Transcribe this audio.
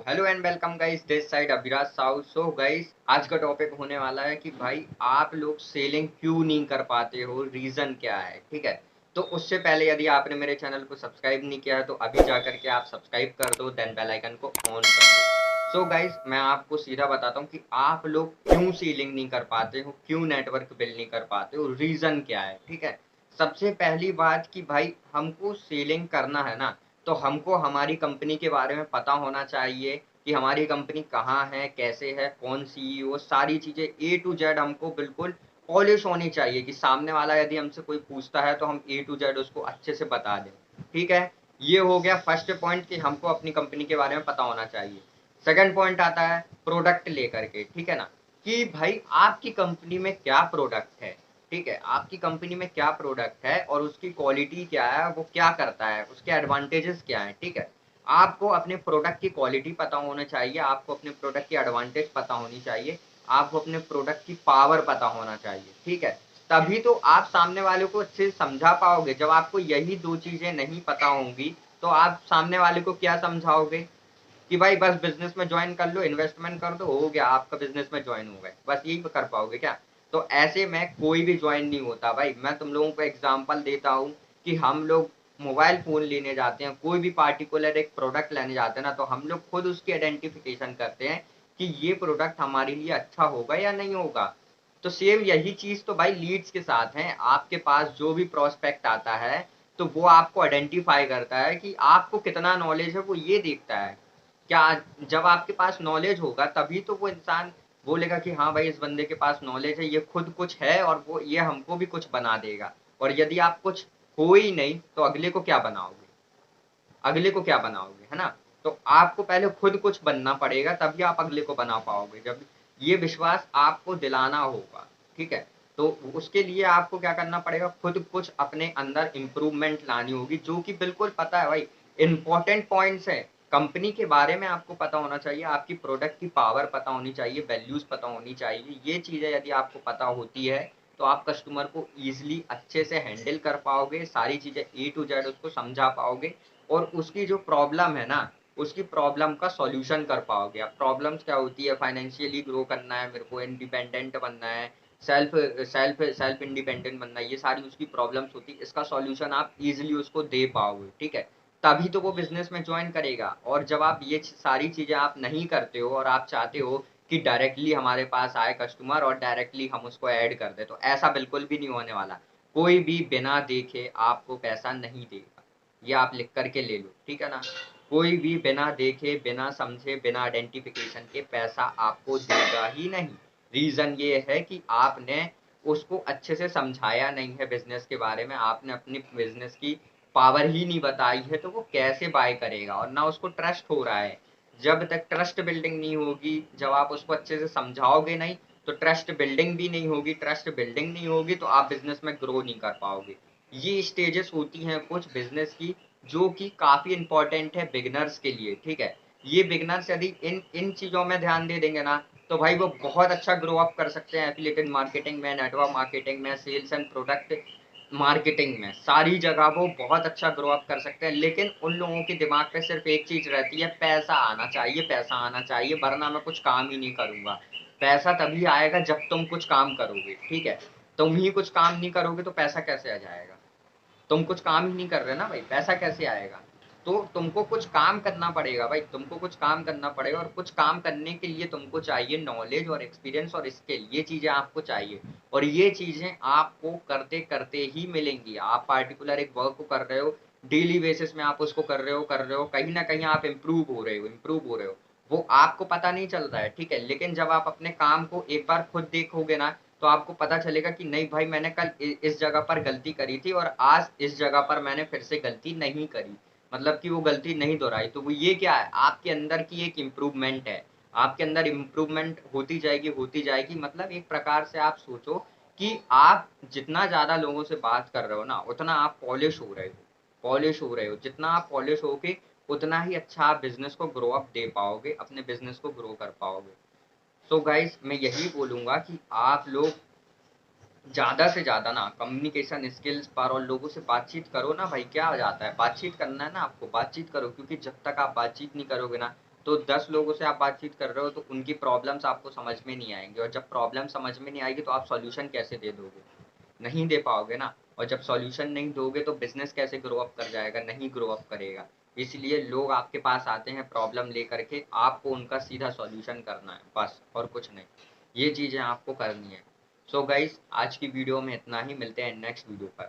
Hello and welcome guys, this side Abhiraj Sahu. So guys, आज का topic होने वाला है कि भाई आप लोग सेलिंग क्यों नहीं कर पाते हो, रीजन क्या है। ठीक है, तो उससे पहले यदि आपने मेरे चैनल को सब्सक्राइब नहीं किया है तो अभी जा करके आप सब्सक्राइब कर दो, देन बेल आइकन को ऑन कर दो। सो गाइस, मैं आपको सीधा बताता हूँ कि आप लोग क्यों सेलिंग नहीं कर पाते हो, क्यों नेटवर्क बिल्ड नहीं कर पाते हो, रीजन क्या है। ठीक है, सबसे पहली बात कि भाई हमको सेलिंग करना है ना, तो हमको हमारी कंपनी के बारे में पता होना चाहिए कि हमारी कंपनी कहाँ है, कैसे है, कौन सीईओ, सारी चीजें ए टू जेड हमको बिल्कुल पॉलिश होनी चाहिए कि सामने वाला यदि हमसे कोई पूछता है तो हम ए टू जेड उसको अच्छे से बता दें। ठीक है, ये हो गया फर्स्ट पॉइंट कि हमको अपनी कंपनी के बारे में पता होना चाहिए। सेकंड पॉइंट आता है प्रोडक्ट लेकर के। ठीक है ना, कि भाई आपकी कंपनी में क्या प्रोडक्ट है। ठीक है, आपकी कंपनी में क्या प्रोडक्ट है और उसकी क्वालिटी क्या है, वो क्या करता है, उसके एडवांटेजेस क्या है। ठीक है, आपको अपने प्रोडक्ट की क्वालिटी पता होना चाहिए, आपको अपने प्रोडक्ट की एडवांटेज पता होनी चाहिए, आपको अपने प्रोडक्ट की पावर पता होना चाहिए। ठीक है, तभी तो आप सामने वाले को अच्छे से समझा पाओगे। जब आपको यही दो चीजें नहीं पता होंगी तो आप सामने वाले को क्या समझाओगे कि भाई बस बिजनेस में ज्वाइन कर लो, इन्वेस्टमेंट कर दो, हो गया आपका बिजनेस में ज्वाइन हो गए, बस यही कर पाओगे क्या। तो ऐसे में कोई भी ज्वाइन नहीं होता भाई। मैं तुम लोगों को एग्जांपल देता हूँ कि हम लोग मोबाइल फोन लेने जाते हैं, कोई भी पार्टिकुलर एक प्रोडक्ट लेने जाते हैं ना, तो हम लोग खुद उसकी आइडेंटिफिकेशन करते हैं कि ये प्रोडक्ट हमारे लिए अच्छा होगा या नहीं होगा। तो सेम यही चीज तो भाई लीड्स के साथ है। आपके पास जो भी प्रोस्पेक्ट आता है तो वो आपको आइडेंटिफाई करता है कि आपको कितना नॉलेज है, वो ये देखता है क्या। जब आपके पास नॉलेज होगा तभी तो वो इंसान बोलेगा कि हाँ भाई इस बंदे के पास नॉलेज है, ये खुद कुछ है और वो ये हमको भी कुछ बना देगा। और यदि आप कुछ हो ही नहीं तो अगले को क्या बनाओगे, अगले को क्या बनाओगे, है ना। तो आपको पहले खुद कुछ बनना पड़ेगा तभी आप अगले को बना पाओगे। जब ये विश्वास आपको दिलाना होगा। ठीक है, तो उसके लिए आपको क्या करना पड़ेगा, खुद कुछ अपने अंदर इंप्रूवमेंट लानी होगी, जो कि बिल्कुल पता है भाई। इंपॉर्टेंट पॉइंट्स है, कंपनी के बारे में आपको पता होना चाहिए, आपकी प्रोडक्ट की पावर पता होनी चाहिए, वैल्यूज पता होनी चाहिए। ये चीजें यदि आपको पता होती है तो आप कस्टमर को ईजिली अच्छे से हैंडल कर पाओगे, सारी चीजें ए टू जेड उसको समझा पाओगे और उसकी जो प्रॉब्लम है ना, उसकी प्रॉब्लम का सॉल्यूशन कर पाओगे। अब प्रॉब्लम्स क्या होती है, फाइनेंशियली ग्रो करना है मेरे को, इंडिपेंडेंट बनना है, सेल्फ सेल्फ सेल्फ इंडिपेंडेंट बनना है, ये सारी उसकी प्रॉब्लम्स होती है। इसका सॉल्यूशन आप इजीली उसको दे पाओगे। ठीक है, तभी तो वो बिजनेस में ज्वाइन करेगा। और जब आप ये सारी चीजें आप नहीं करते हो और आप चाहते हो कि डायरेक्टली हमारे पास आए कस्टमर और डायरेक्टली हम उसको ऐड कर दे, तो ऐसा बिल्कुल भी नहीं होने वाला। कोई भी बिना देखे आपको पैसा नहीं देगा, ये आप लिख करके ले लो। ठीक है ना, कोई भी बिना देखे, बिना समझे, बिना आइडेंटिफिकेशन के पैसा आपको देगा ही नहीं। रीजन ये है कि आपने उसको अच्छे से समझाया नहीं है बिजनेस के बारे में, आपने अपनी बिजनेस की पावर ही नहीं बताई है, तो वो कैसे बाय करेगा। और ना उसको ट्रस्ट हो रहा है। जब तक ट्रस्ट बिल्डिंग नहीं होगी, जब आप उसको अच्छे से समझाओगे नहीं, तो ट्रस्ट बिल्डिंग भी नहीं होगी। ट्रस्ट बिल्डिंग नहीं होगी तो आप बिजनेस में ग्रो नहीं कर पाओगे। ये स्टेजेस होती हैं कुछ बिजनेस की, जो कि काफी इंपॉर्टेंट है बिगिनर्स के लिए। ठीक है, ये बिगिनर्स यदि इन इन चीजों में ध्यान दे देंगे ना, तो भाई वो बहुत अच्छा ग्रो अप कर सकते हैं एफिलिएटेड मार्केटिंग में, नेटवर्क मार्केटिंग में, सेल्स एंड प्रोडक्ट मार्केटिंग में, सारी जगह वो बहुत अच्छा ग्रो अप कर सकते हैं। लेकिन उन लोगों के दिमाग पे सिर्फ एक चीज रहती है, पैसा आना चाहिए, पैसा आना चाहिए, वरना मैं कुछ काम ही नहीं करूंगा। पैसा तभी आएगा जब तुम कुछ काम करोगे। ठीक है, तुम ही कुछ काम नहीं करोगे तो पैसा कैसे आ जाएगा। तुम कुछ काम ही नहीं कर रहे ना भाई, पैसा कैसे आएगा। तो तुमको कुछ काम करना पड़ेगा भाई, तुमको कुछ काम करना पड़ेगा। और कुछ काम करने के लिए तुमको चाहिए नॉलेज और एक्सपीरियंस और स्किल, ये चीजें आपको चाहिए। और ये चीजें आपको करते करते ही मिलेंगी। आप पार्टिकुलर एक वर्क को कर रहे हो, डेली बेसिस में आप उसको कर रहे हो, कहीं ना कहीं आप इम्प्रूव हो रहे हो, वो आपको पता नहीं चल रहा है। ठीक है, लेकिन जब आप अपने काम को एक बार खुद देखोगे ना, तो आपको पता चलेगा कि नहीं भाई, मैंने कल इस जगह पर गलती करी थी और आज इस जगह पर मैंने फिर से गलती नहीं करी, मतलब कि वो गलती नहीं दोहराई। तो वो ये क्या है, आपके अंदर की एक इम्प्रूवमेंट है। आपके अंदर इम्प्रूवमेंट होती जाएगी। मतलब एक प्रकार से आप सोचो कि आप जितना ज्यादा लोगों से बात कर रहे हो ना, उतना आप पॉलिश हो रहे हो। जितना आप पॉलिश होगे उतना ही अच्छा आप बिजनेस को ग्रो अप दे पाओगे, अपने बिजनेस को ग्रो कर पाओगे। सो गाइस, मैं यही बोलूंगा कि आप लोग ज़्यादा से ज़्यादा ना कम्युनिकेशन स्किल्स पर और लोगों से बातचीत करो ना भाई। क्या हो जाता है, बातचीत करना है ना आपको, बातचीत करो। क्योंकि जब तक आप बातचीत नहीं करोगे ना, तो 10 लोगों से आप बातचीत कर रहे हो तो उनकी प्रॉब्लम्स आपको समझ में नहीं आएँगी, और जब प्रॉब्लम समझ में नहीं आएगी तो आप सॉल्यूशन कैसे दे दोगे? नहीं दे पाओगे ना। और जब सॉल्यूशन नहीं दोगे तो बिज़नेस कैसे ग्रो अप कर जाएगा? नहीं ग्रो अप करेगा। इसलिए लोग आपके पास आते हैं प्रॉब्लम लेकर के, आपको उनका सीधा सॉल्यूशन करना है बस, और कुछ नहीं। ये चीज़ें आपको करनी है। सो गाइस, आज की वीडियो में इतना ही, मिलते हैं नेक्स्ट वीडियो पर।